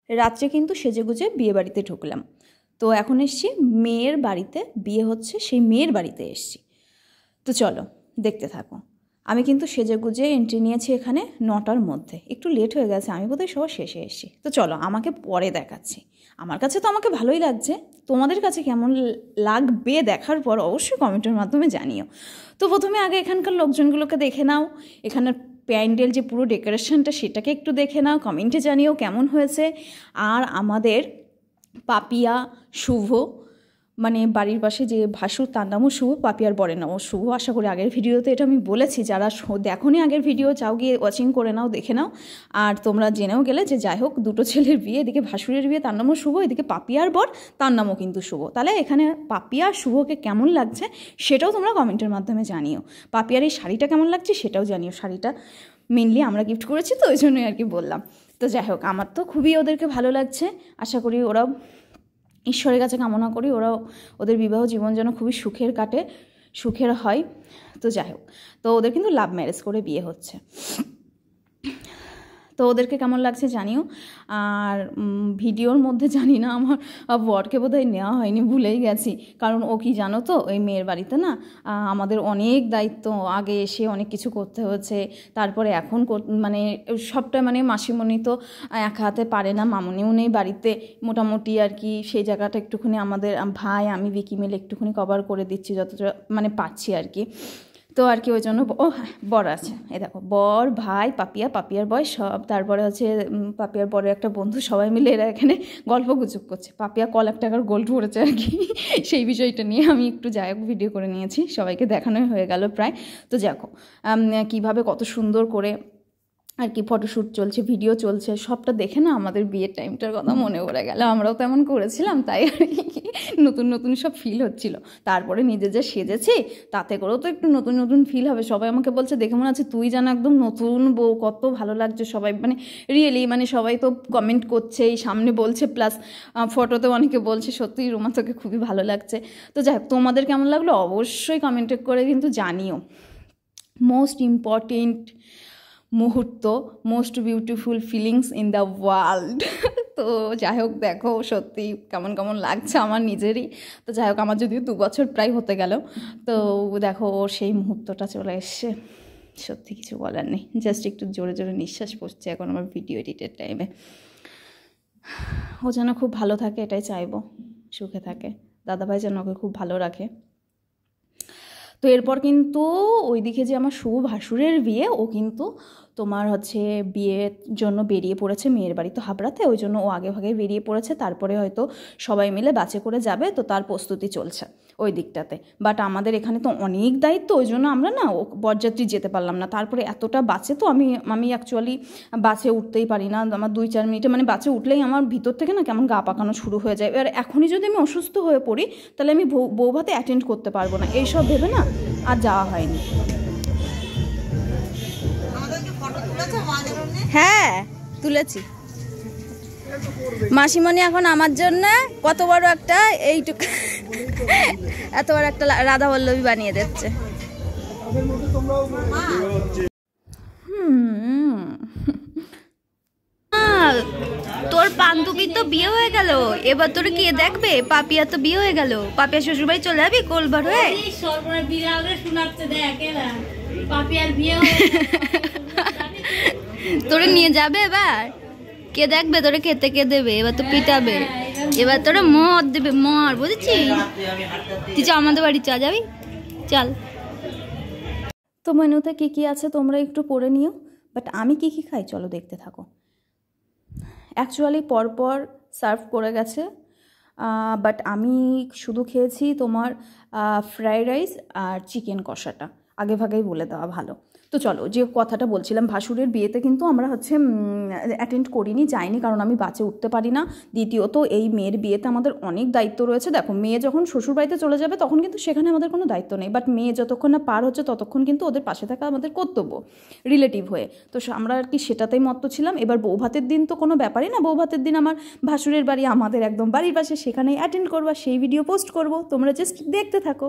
রাত্রে কিন্তু সেজেগুজে বিয়ে বাড়িতে ঢুকলাম। তো এখন এসছি মেয়ের বাড়িতে, বিয়ে হচ্ছে সেই মেয়ের বাড়িতে এসছি। তো চলো দেখতে থাকো। আমি কিন্তু সেজেগুজে এন্ট্রি নিয়েছি এখানে 9টার মধ্যে, একটু লেট হয়ে গেছে, আমি বোধহয় সবার শেষে এসছি। তো চলো আমাকে পরে দেখাচ্ছি। আমার কাছে তো আমাকে ভালোই লাগছে, তোমাদের কাছে কেমন লাগবে দেখার পর অবশ্যই কমেন্টের মাধ্যমে জানিও। তো প্রথমে আগে এখানকার লোকজনগুলোকে দেখে নাও, এখানের প্যান্ডেল যে পুরো ডেকোরেশনটা সেটাকে একটু দেখে নাও, কমেন্টে জানিও কেমন হয়েছে। আর আমাদের পাপিয়া শুভ, মানে বাড়ির পাশে যে ভাসুর তার নামও শুভ, পাপিয়ার বরের নামও শুভ। আশা করি আগের ভিডিওতে এটা আমি বলেছি, যারা দেখোনি আগের ভিডিও চাও গিয়ে ওয়াচিং করে নাও, দেখে নাও। আর তোমরা জেনেও গেলে যে যাই হোক দুটো ছেলের বিয়ে, এদিকে ভাসুরের বিয়ে তার নামও শুভ, এদিকে পাপিয়ার বর তার নামও কিন্তু শুভ। তাহলে এখানে পাপিয়া শুভকে কেমন লাগছে সেটাও তোমরা কমেন্টের মাধ্যমে জানিও। পাপিয়ার এই শাড়িটা কেমন লাগছে সেটাও জানিও। শাড়িটা মেনলি আমরা গিফট করেছি তো ওই জন্যই আর কি বললাম। তো যাই হোক আমার তো খুবই ওদেরকে ভালো লাগছে। আশা করি ওরাও, ঈশ্বরের কাছে কামনা করি ওরাও, ওদের বিবাহ জীবন যেন খুবই সুখের কাটে, সুখের হয়। তো যাই হোক, তো ওদের কিন্তু লাভ ম্যারেজ করে বিয়ে হচ্ছে। তো ওদেরকে কেমন লাগছে জানিও। আর ভিডিওর মধ্যে জানি না আমার বরকে বোধহয় নেওয়া হয়নি, ভুলেই গেছি। কারণ ও কি জানো তো, ওই মেয়ের বাড়িতে না আমাদের অনেক দায়িত্ব, আগে এসে অনেক কিছু করতে হচ্ছে, তারপরে এখন মানে সবটা মানে মাসিমণি তো একা হাতে পারে না, মামুনিও নেই বাড়িতে মোটামুটি আর কি। সেই জায়গাটা একটুখানি আমাদের ভাই আমি বিকি মিলে একটুখানি কভার করে দিচ্ছি যতটা মানে পাচ্ছি আর কি। তো আর কি ওই জন্য ও বর আছে, এই দেখো বর, ভাই, পাপিয়া, পাপিয়ার বয় সব, তারপরে হচ্ছে পাপিয়ার বরের একটা বন্ধু, সবাই মিলে এরা এখানে গল্প গুজব করছে। পাপিয়া $1 লাখ গোল্ড পড়েছে আর কি, সেই বিষয়টা নিয়ে আমি একটু যাই হোক ভিডিও করে নিয়েছি, সবাইকে দেখানোই হয়ে গেল প্রায়। তো দেখো কীভাবে কত সুন্দর করে আর কি ফটোশ্যুট চলছে, ভিডিও চলছে, সবটা দেখে না আমাদের বিয়ের টাইমটার কথা মনে পড়ে গেল। আমরাও তেমন করেছিলাম, তাই আর কি নতুন নতুন সব ফিল হচ্ছিল। তারপরে নিজে যে সেজেছি তাতে করেও তো একটু নতুন নতুন ফিল হবে। সবাই আমাকে বলছে দেখে মনে আছে তুই যেন একদম নতুন বউ, কত ভালো লাগছে সবাই, মানে রিয়েলি মানে সবাই তো কমেন্ট করছে, এই সামনে বলছে, প্লাস ফটোতেও অনেকে বলছে সত্যিই রুমা তোকে খুবই ভালো লাগছে। তো যাই হোক তোমাদের কেমন লাগলো অবশ্যই কমেন্টে করে কিন্তু জানিও। মোস্ট ইম্পর্টেন্ট মুহূর্ত, most beautiful feelings in the world. তো যাই হোক দেখো সত্যি কেমন কেমন লাগছে আমার নিজেরই। তো যাই হোক আমার যদিও 2 বছর প্রায় হতে গেল, তো দেখো সেই মুহূর্তটা চলে এসছে, সত্যি কিছু বলার নেই। জাস্ট একটু জোরে জোরে নিঃশ্বাস পড়ছে এখন আমার ভিডিও এডিটের টাইমে। ও যেন খুব ভালো থাকে এটাই চাইবো, সুখে থাকে, দাদাভাই যেন ওকে খুব ভালো রাখে। তো এরপর কিন্তু ওইদিকে যে আমার শুভ ভাসুরের বিয়ে, ও কিন্তু তোমার হচ্ছে বিয়ের জন্য বেরিয়ে পড়েছে মেয়ের বাড়ি তো হাবড়াতে, ওই জন্য ও আগে ভাগে বেরিয়ে পড়েছে। তারপরে হয়তো সবাই মিলে বাসে করে যাবে, তো তার প্রস্তুতি চলছে ওই দিকটাতে। বাট আমাদের এখানে তো অনেক দায়িত্ব, ওই জন্য আমরা না বরযাত্রী যেতে পারলাম না। তারপরে এতটা বাসে তো আমি অ্যাকচুয়ালি বাসে উঠতেই পারি না, আমার 2-4 মিনিটে মানে বাসে উঠলেই আমার ভিতর থেকে না কেমন গা পাকানো শুরু হয়ে যায়। এবার এখনই যদি আমি অসুস্থ হয়ে পড়ি তাহলে আমি বৌভাতে অ্যাটেন্ড করতে পারবো না, এইসব ভেবে না আর যাওয়া হয়নি। হ্যাঁ তুলেছি। মাসিমণি এখন আমার জন্য কত বড় একটা এইটুকু এত বড় একটা রাধা বল্লভী বানিয়ে দিচ্ছে। তোর বান্ধবীর তো বিয়ে হয়ে গেল, এবার তোর কে দেখবে? পাপিয়া তো বিয়ে হয়ে গেল, পাপিয়া শ্বশুরবাড়ি চলে যাবি কোলবার হয়ে। তোরে নিয়ে যাবে এবার, কে দেখবে তোরে, খেতে কে দেবে? এবার তো পিটাবে, এবার তোরে মদ দেবে, মর বুঝেছিস? তুই চল আমাদের বাড়ি চল, যাবি চল। তো মেনুতে কী কী আছে তোমরা একটু পড়ে নিও, বাট আমি কী কী খাই চলো দেখতে থাকো। অ্যাকচুয়ালি পরপর সার্ভ করে গেছে, বাট আমি শুধু খেয়েছি তোমার ফ্রাইড রাইস আর চিকেন কষাটা, আগে ভাগেই বলে দেওয়া ভালো। তো চলো যে কথাটা বলছিলাম, ভাসুরের বিয়েতে কিন্তু আমরা হচ্ছে অ্যাটেন্ড করিনি, যাইনি, কারণ আমি বাসে উঠতে পারি না। দ্বিতীয়ত এই মেয়ের বিয়েতে আমাদের অনেক দায়িত্ব রয়েছে। দেখো মেয়ে যখন শ্বশুরবাড়িতে চলে যাবে তখন কিন্তু সেখানে আমাদের কোনো দায়িত্ব নেই, বাট মেয়ে যতক্ষণ না পার হচ্ছে ততক্ষণ কিন্তু ওদের পাশে থাকা আমাদের কর্তব্য রিলেটিভ হয়ে। তো আমরা আর কি সেটাতেই মত্ত ছিলাম। এবার বৌভাতের দিন তো কোনো ব্যাপারই না, বৌভাতের দিন আমার ভাসুরের বাড়ি আমাদের একদম বাড়ির পাশে, সেখানেই অ্যাটেন্ড করবা, সেই ভিডিও পোস্ট করব, তোমরা জাস্ট দেখতে থাকো।